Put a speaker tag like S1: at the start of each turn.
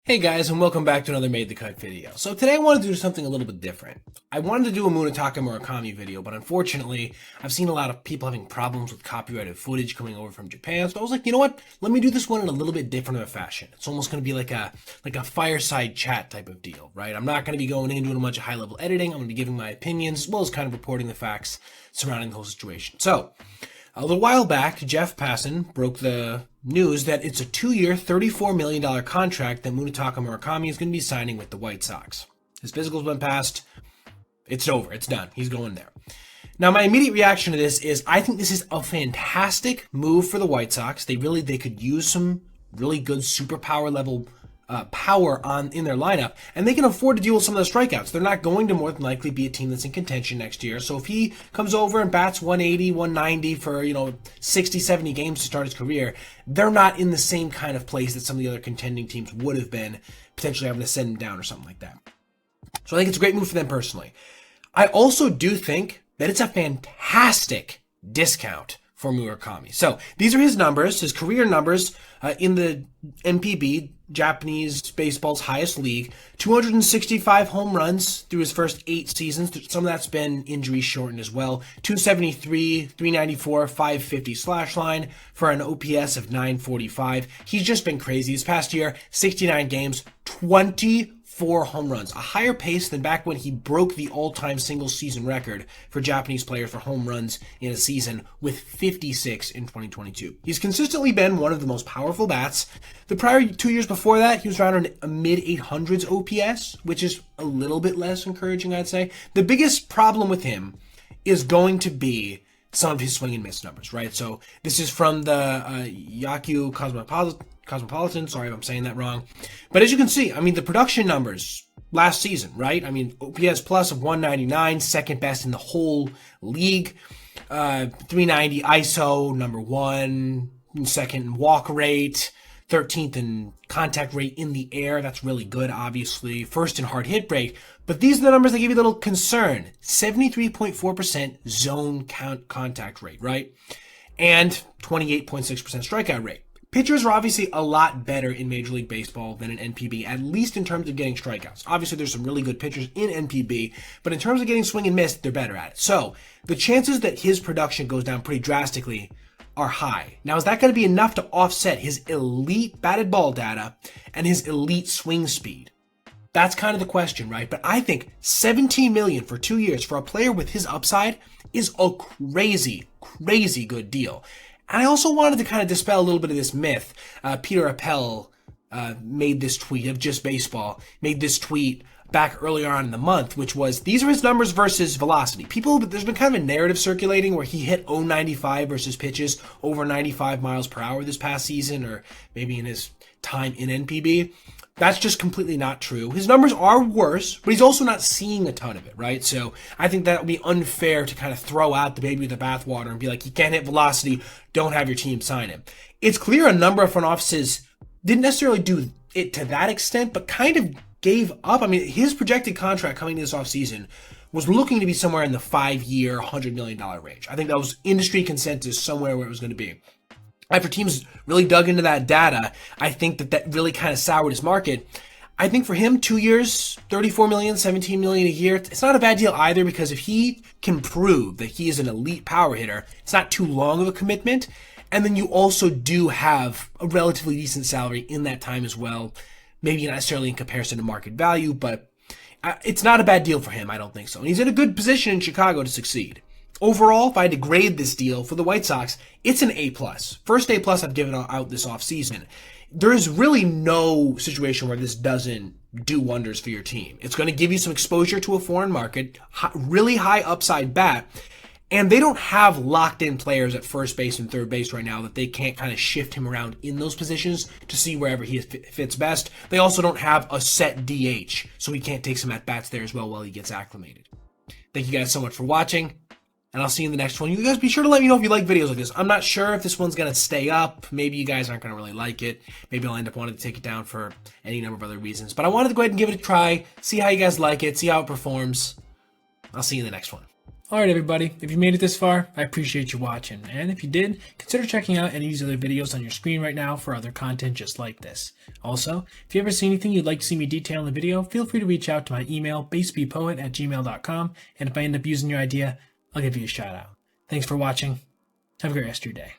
S1: Hey guys, and welcome back to another Made the Cut video. So today I wanted to do something a little bit different. I wanted to do a Munetaka Murakami video, but unfortunately, I've seen a lot of people having problems with copyrighted footage coming over from Japan, so I was like, you know what? Let me do this one in a little bit different of a fashion. It's almost going to be like a fireside chat type of deal, right? I'm not going to be going in and doing a bunch of high-level editing. I'm going to be giving my opinions, as well as kind of reporting the facts surrounding the whole situation. So, a little while back, Jeff Passan broke the news that it's a 2-year, $34 million contract that Munetaka Murakami is going to be signing with the White Sox. His physicals went past. It's over. It's done. He's going there. Now, my immediate reaction to this is I think this is a fantastic move for the White Sox. They could use some really good superpower level power in their lineup, and they can afford to deal with some of the strikeouts. They're not going to more than likely be a team that's in contention next year. So if he comes over and bats 180, 190 for, 60, 70 games to start his career, they're not in the same kind of place that some of the other contending teams would have been, potentially having to send him down or something like that. So I think it's a great move for them personally. I also do think that it's a fantastic discount for Murakami. So these are his numbers, his career numbers in the NPB, Japanese baseball's highest league. 265 home runs through his first 8 seasons. Some of that's been injury shortened as well. 273, 394, 550 slash line for an OPS of 945. He's just been crazy. This past year, 69 games, 24 home runs, a higher pace than back when he broke the all-time single-season record for Japanese players for home runs in a season with 56 in 2022. He's consistently been one of the most powerful bats. The prior 2 years before that, he was around a mid-800s OPS, which is a little bit less encouraging, I'd say. The biggest problem with him is going to be some of his swing and miss numbers, right? So this is from the Yaku Cosmopolitan, sorry if I'm saying that wrong. But as you can see, the production numbers last season, right? OPS plus of 199, second best in the whole league. 390 ISO, number 1, second in walk rate, 13th in contact rate in the air. That's really good, obviously. First in hard hit rate. But these are the numbers that give you a little concern. 73.4% zone contact rate, right? And 28.6% strikeout rate. Pitchers are obviously a lot better in Major League Baseball than in NPB, at least in terms of getting strikeouts. Obviously, there's some really good pitchers in NPB, but in terms of getting swing and miss, they're better at it. So, the chances that his production goes down pretty drastically are high. Now, is that going to be enough to offset his elite batted ball data and his elite swing speed? That's kind of the question, right? But I think $17 million for 2 years for a player with his upside is a crazy, crazy good deal. And I also wanted to kind of dispel a little bit of this myth. Peter Appel made this tweet of Just Baseball, made this tweet back earlier on in the month, which was, these are his numbers versus velocity. There's been kind of a narrative circulating where he hit 0.95 versus pitches over 95 miles per hour this past season, or maybe in his time in NPB. That's just completely not true. His numbers are worse, but he's also not seeing a ton of it, right? So I think that would be unfair to kind of throw out the baby with the bathwater and be like, he can't hit velocity, don't have your team sign him. It's clear a number of front offices didn't necessarily do it to that extent, but kind of gave up. His projected contract coming into this offseason was looking to be somewhere in the 5-year, $100 million range. I think that was industry consensus somewhere where it was going to be. After teams really dug into that data, I think that really kind of soured his market. I think for him, 2 years, $34 million, $17 million a year, it's not a bad deal either, because if he can prove that he is an elite power hitter, it's not too long of a commitment. And then you also do have a relatively decent salary in that time as well. Maybe not necessarily in comparison to market value, but it's not a bad deal for him, I don't think so. And he's in a good position in Chicago to succeed. Overall, if I had to grade this deal for the White Sox, it's an A+. First A+ I've given out this offseason. There is really no situation where this doesn't do wonders for your team. It's going to give you some exposure to a foreign market, really high upside bat, and they don't have locked-in players at first base and third base right now that they can't kind of shift him around in those positions to see wherever he fits best. They also don't have a set DH, so he can't take some at-bats there as well while he gets acclimated. Thank you guys so much for watching, and I'll see you in the next one. You guys be sure to let me know if you like videos like this. I'm not sure if this one's going to stay up. Maybe you guys aren't going to really like it. Maybe I'll end up wanting to take it down for any number of other reasons. But I wanted to go ahead and give it a try, see how you guys like it, see how it performs. I'll see you in the next one.
S2: Alright everybody, if you made it this far, I appreciate you watching, and if you did, consider checking out any of these other videos on your screen right now for other content just like this. Also, if you ever see anything you'd like to see me detail in the video, feel free to reach out to my email, basebpoet@gmail.com, and if I end up using your idea, I'll give you a shout out. Thanks for watching. Have a great rest of your day.